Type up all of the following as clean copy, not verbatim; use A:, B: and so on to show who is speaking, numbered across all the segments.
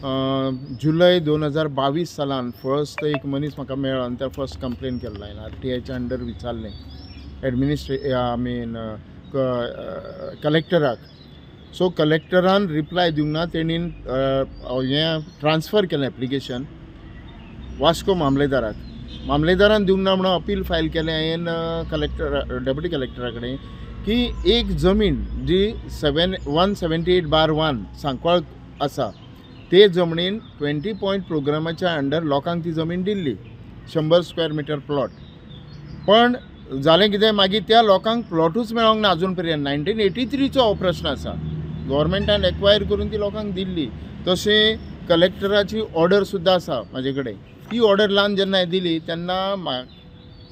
A: जुलय 2022 सालान फर्स्ट एक मनीस म्हाका मेळ्ळो आनी त्या फर्स्ट कंप्लेन केल्लो हांवें RTIच्या अंडर विचारलें कलेक्टराक. सो कलेक्टरान रिप्लाय दिवंक ना. तेणीन हें ट्रान्सफर केलें एप्लिकेशन वास्को मामलेदारान दिवंक ना म्हणून अपील फायल केलें हांवें डेप्युटी कलेक्टरा कडेन की एक जमीन जी 178/1 सांकवाळ आसा ते जमनीन 20 पॉयंट प्रोग्रामाच्या अंडर लोकांक ती जमीन दिल्ली 100 स्क्वेअर मिटर प्लॉट. पण जालें कितें मागीर त्या लोकांक प्लॉटूच मेळोंक ना अजून पर्यंत. 1983चो हो प्रश्न आसा. गव्हर्मेंटान एक्वायर करून ती लोकांक दिल्ली. तशें कलेक्टराची ऑर्डर सुद्दां आसा म्हाजे कडेन. ती ऑर्डर लावन जेन्ना दिली तेन्ना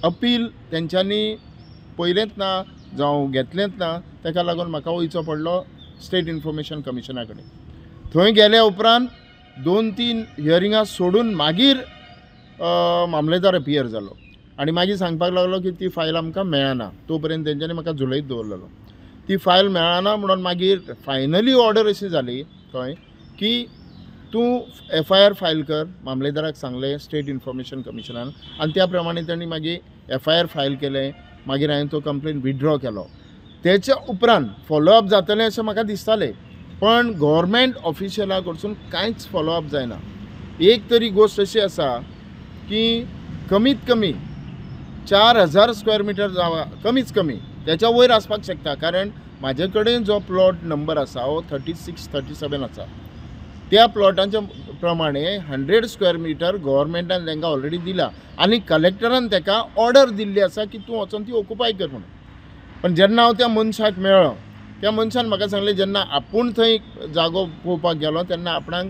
A: अपील तेंच्यांनी पयलेंच ना जावं घेतलेंच ना. ताका लागून म्हाका वयचो पडलो स्टेट इन्फॉर्मेशन कमिशना कडेन. थंय गेल्या उपरांत 2-3 हियरिंगां सोडून मागीर मामलेदार अपियर जालो आनी मागीर सांगपाक लागलो की ती फायल आमकां मेळना. तो पर्यंत तेंच्यांनी म्हाका जुलयत दवरलेलो. ती फायल मेळना म्हणून मागीर फायनली ऑर्डर अशी जाली थंय की तूं FIR फायल कर. मामलेदाराक सांगलें स्टेट इन्फॉर्मेशन कमिशनान आनी त्या प्रमाणे तांणी मागीर FIR फायल केलें. मागीर हांवें तो कंप्लेन विथड्रॉ केलो. तेच्या उपरांत फॉलोअप जातलें अशें म्हाका दिसतालें. पण गव्हर्मेंट ऑफिशियला कडसून कांयच फॉलोअप जायना. एक तरी गोश्ट अशी आसा की कमीत कमी 4000 स्क्वेअर मिटर जावा कमीच कमी त्याच्या वयर आसपाक शकता. कारण म्हाजे कडेन जो प्लॉट नंबर आसा हो 36-37 आसा. त्या प्लॉटाच्या प्रमाणे 100 स्क्वेअर मिटर गव्हर्मेंटान तांकां ऑलरेडी दिला आनी कलेक्टरान ताका ऑर्डर दिल्ली आसा की तूं वचून ती ऑक्युपाय कर म्हणून. पण जेन्ना हांव त्या मनशाक मेळ्ळो त्या मनशान म्हाका सांगलें जेन्ना आपूण थंय जागो पळोवपाक गेलो तेन्ना आपणाक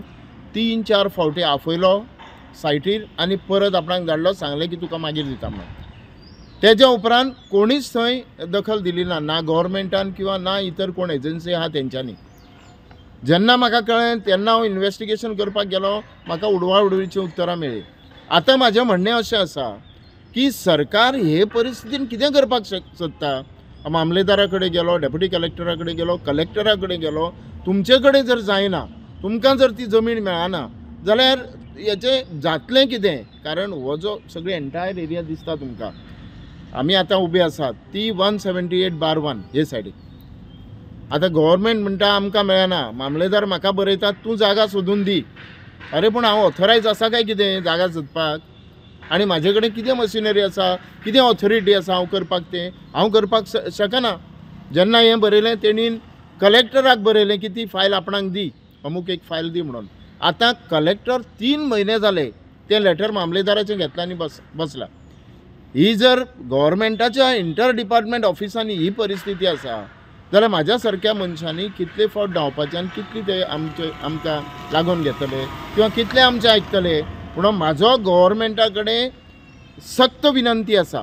A: 3-4 फावटी आफयलो सायटीर आनी परत आपणाक धाडलो. सांगलें की तुका मागीर दिता म्हणून. तेच्या उपरांत कोणीच थंय दखल दिली ना गव्हर्मेंटान किंवा ना इतर कोण एजन्सी आहा तेंच्यांनी. जेन्ना म्हाका कळ्ळें तेन्ना हांव इन्वेस्टिगेशन करपाक गेलो. म्हाका उडवाउडवीची उतरां मेळ्ळी. आतां म्हाजें म्हणणें अशें आसा की सरकार हे परिस्थितीन कितें करपाक सोदता. मामलेदारा कडेन गेलो, डेप्युटी कलेक्टरा कडेन गेलो, कलेक्टरा कडेन गेलो. तुमचे कडेन जर जायना, तुमकां जर ती जमीन मेळना जाल्यार हेचें जातलें कितें. कारण हो जो सगळी एंटायर एरिया दिसता तुमकां आमी आतां उबे आसात ती 178/1 हे सायडीक. आतां गव्हर्मेंट म्हणटा आमकां मेळना. मामलेदार म्हाका बरयतात तूं जागा सोदून दी. अरे पूण हांव ऑथरायज आसा काय कितें जागा सोदपाक. आनी म्हाजे कडेन कितें मशिनरी आसा, कितें ऑथॉरिटी आसा हांव करपाक तें हांव करपाक शकना. जेन्ना हें बरयलें तेणीन कलेक्टराक बरयलें की ती फायल आपणाक दी, अमूक एक फायल दी म्हणून. आतां कलेक्टर 3 म्हयने जाले तें लेटर मामलेदाराचें घेतलां आनी बसला. ही जर गव्हर्मेंटाच्या इंटर डिपार्टमेंट ऑफिसांनी ही परिस्थिती आसा जाल्यार म्हाज्या सारक्या मनशांनी कितले फावट धांवपाचें आनी कितले ते आमकां लागून घेतले किंवा कितले आमचें आयकतले. म्हणून म्हाजो गव्हर्मेंटा कडेन सक्त विनंती आसा,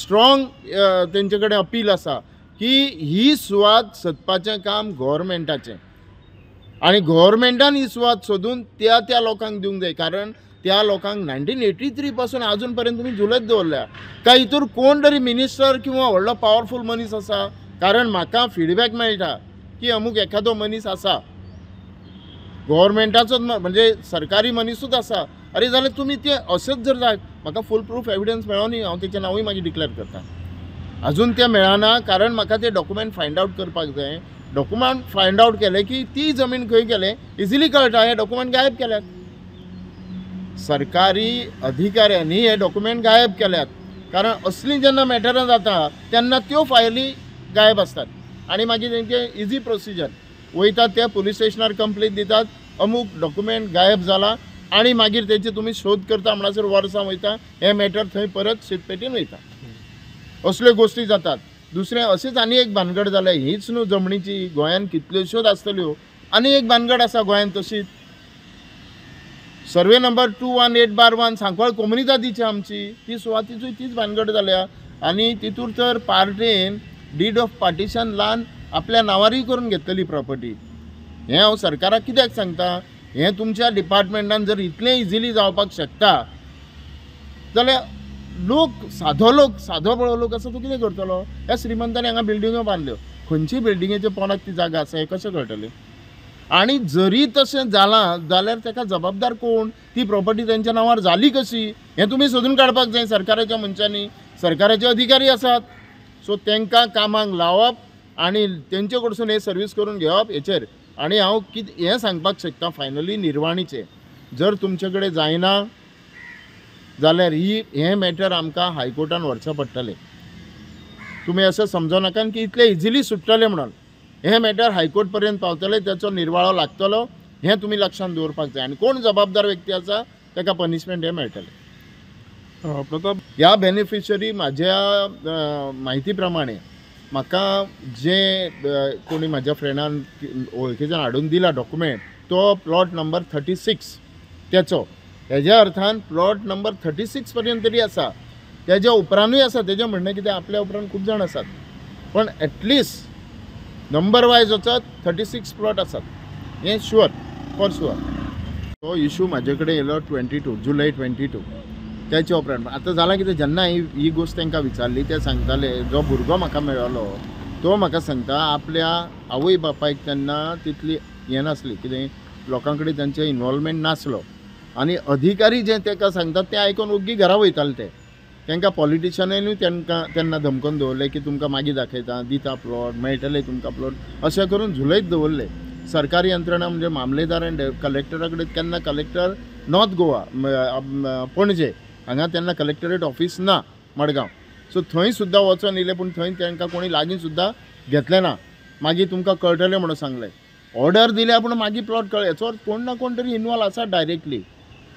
A: स्ट्रॉंग तेंचे कडेन अपील आसा की ही सुवात सोदपाचें काम गव्हर्मेंटाचें आनी गव्हर्मेंटान ही सुवात सोदून त्या लोकांक दिवंक जाय. कारण त्या लोकांक 1983 पासून अजून पर्यंत तुमी झुलत दवरल्या काय हितूर कोण तरी मिनिस्टर किंवा व्हडलो पावरफूल मनीस आसा. कारण म्हाका फीडबॅक मेळटा की अमूक एखादो मनीस आसा गव्हर्मेंटाचोच म्हणजे सरकारी मनीसूच आसा. अरे जाल्यार तुमी ते अशेंच जर जाय म्हाका फूल प्रूफ एविडन्स मेळो न्ही हांव तेचें नांवूय मागीर डिक्लेअर करता. अजून तें मेळना कारण म्हाका ते डॉक्युमेंट फायंड आवट करपाक जाय. डॉक्युमेंट फायंड आवट केले की ती जमीन खंय गेले इजिली कळटा. हे डॉक्युमेंट गायब केल्यात. सरकारी अधिकाऱ्यांनी हे डॉक्युमेंट गायब केल्यात. कारण असली जेन्ना मॅटरां जाता तेन्ना त्यो फायली गायब आसतात आनी मागीर तेंचे इजी प्रोसिजर वयतात ते पुलीस स्टेशनार कंप्लेन दितात अमूक डॉक्युमेंट गायब जाला आनी मागीर तेचे तुमी शोध करता म्हणसर वर्सां वयता. हे मॅटर थंय परत शीटपेटीन वयता. असल्यो गोश्टी जातात. दुसरें अशेंच आनी एक भानगड जाल्या. हीच न्हू जमनीची गोंयान कितल्योश्योच आसतल्यो. आनी एक भानगड आसा गोंयान तशीच सर्वे नंबर 218/1 सांकवाळ कोमुनिदादीची आमची ती सुवातीचूय तीच भानगड जाल्या. आनी तितूर तर पार्टेन डीड ऑफ पार्टिशन लावन आपल्या नांवारूय करून घेतलेली प्रॉपर्टी. हें हांव सरकाराक कित्याक सांगता. हें तुमच्या डिपार्टमेंटान जर इतलें इजिली जावपाक शकता जाल्यार सादो बळो लोक आसा तो कितें करतलो. ह्या श्रीमंतांनी हांगा बिल्डिंगो बांदल्यो. खंयची बिल्डिंगेच्या पोंदाक ती जागा आसा हें कशें कळटलें. आणि जरी तशें जालां जाल्यार ताका जबाबदार कोण, ती प्रॉपर्टी त्यांच्या नांवार जाली कशी, हें तुमी सोदून काडपाक जाय सरकाराच्या मनशांनी. सरकाराचे अधिकारी आसात, सो तांकां कामाक लावप आनी तेंचे कडसून हे सर्वीस करून घेवप हेचेर. आनी हांव हें सांगपाक शकता फायनली निर्वाणीचें, जर तुमचे कडेन जायना जाल्यार हें मॅटर आमकां हायकोर्टान व्हरचें पडटलें. तुमी असं समजू नाका की इतले इजिली सुट्टले म्हणून. हे मॅटर हायकोर्ट पर्यंत पावतले, त्याचो निर्वाळो लागतलो, हें तुमी लक्षात दवरपाक जाय. आनी कोण जबाबदार व्यक्ती आसा ताका पनिशमेंट हे मेळटलें.
B: प्रताप,
A: ह्या बेनिफिशरी म्हाज्या म्हायती प्रमाणे म्हाका जे कोणी म्हाज्या फ्रेंडान वळखीच्यान हाडून दिला डॉक्युमेंट, तो प्लॉट नंबर 36 तेचो. हेज्या अर्थान प्लॉट नंबर 36 पर्यंत तरी आसा. तेज्या उपरांतूय आसा, तेजें म्हणणें कितें आपल्या उपरांत खूब जाण आसात, पण एटलिस्ट नंबर वायज वचत 36 प्लॉट आसात, हें शुअर, फॉर शुअर. तो इशू म्हाजे कडेन येयलो 22 जुलय 22. त्याच्या उपरांत आतां जालां कितें, जेन्ना ही गोश्ट तांकां विचारली ते सांगताले, जो भुरगो म्हाका मेळ्ळो तो म्हाका सांगता आपल्या आवय बापायक तेन्ना तितली हें नासली, कितें लोकां कडेन तांचें इनवॉल्वमेंट नासलो. आनी अधिकारी जे ताका सांगतात तें आयकून ओग्गी घरा वयताले ते. तांकां पॉलिटिशनांनी तेन्ना धमकोवन दवरले की तुमकां मागीर दाखयता, दिता प्लॉट, मेळटले तुमकां प्लॉट, अशें करून झुलयत दवरले. सरकारी यंत्रणा म्हणजे मामलेदार आनी कलेक्टरा कडेन केन्ना कलेक्टर नॉर्थ गोवा पणजे हांगा तेन्ना कलेक्टरेट ऑफिस ना मडगांव, सो थंय सुद्दां वचून येयले, पूण थंय तांकां कोणी लागीं सुद्दां घेतलें ना. मागीर तुमकां कळटलें म्हणून सांगलें. ऑर्डर दिल्या पूण मागीर प्लॉट कळ्ळे, हेचो कोण ना कोण तरी इनवॉल्व आसा डायरेक्टली.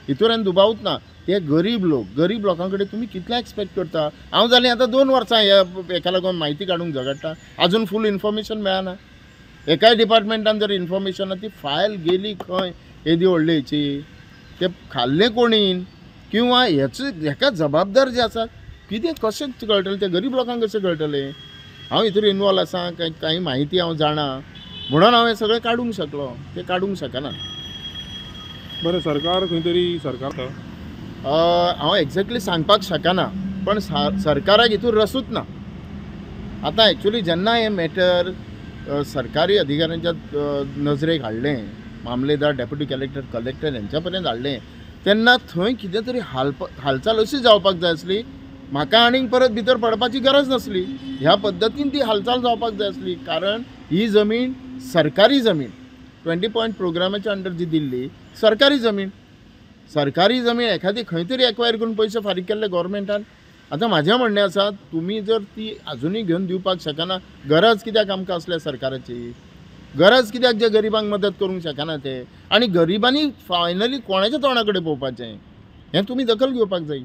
A: हितून दुबावूच ना. ते गरीब लोकां कडेन तुमी कितले एक्सपेक्ट करता. हांव जालें आतां 2 वर्सां हेका लागून म्हायती काडूंक झगडटा, आजून फूल इन्फॉर्मेशन मेळना. एकाय डिपार्टमेंटान जर इन्फॉर्मेशन ती फायल गेली खंय येदी व्हडलेची, ते खाल्लें कोणीन किंवा हेका जबाबदार जे आसात, कितें कशें कळटलें, ते गरीब लोकांक कशें कळटलें. हांव हितून इनवॉल्व आसा, काही माहिती हांव जाणा म्हणून हांव हें सगळें काडूंक शकलो, ते काडूंक शकना.
B: बरें, सरकार खंय तरी सरकार
A: हांव एक्झॅक्टली सांगपाक शकना, पण सरकाराक हितून रसूच ना. आतां एक्चुली जेन्ना हें मॅटर सरकारी अधिकाऱ्यांच्या नजरेक हाडलें, मामलेदार, डेप्युटी कलेक्टर हेंच्या पर्यंत हाडलें, तेन्ना थंय कितें तरी हालचाल अशी जावपाक जाय आसली. म्हाका आनीक परत भितर पडपाची गरज नासली. ह्या पद्दतीन ती हालचाल जावपाक जाय आसली, कारण ही जमीन सरकारी जमीन 20 पॉयंट प्रोग्रामाच्या अंडर जी दिल्ली सरकारी जमीन एखादी खंय तरी एक्वायर करून पयशे फारीक केल्ले गव्हर्मेंटान. आतां म्हाजें म्हणणें आसा, तुमी जर ती आजुनूय घेवन दिवपाक शकना, गरज कित्याक आमकां असल्या सरकाराची, गरज कित्याक जे गरिबांक मदत करूंक शकना ते, आनी गरिबांनी फायनली कोणाच्या तोंडा कडेन पळोवपाचें, हें तुमी दखल घेवपाक जाय.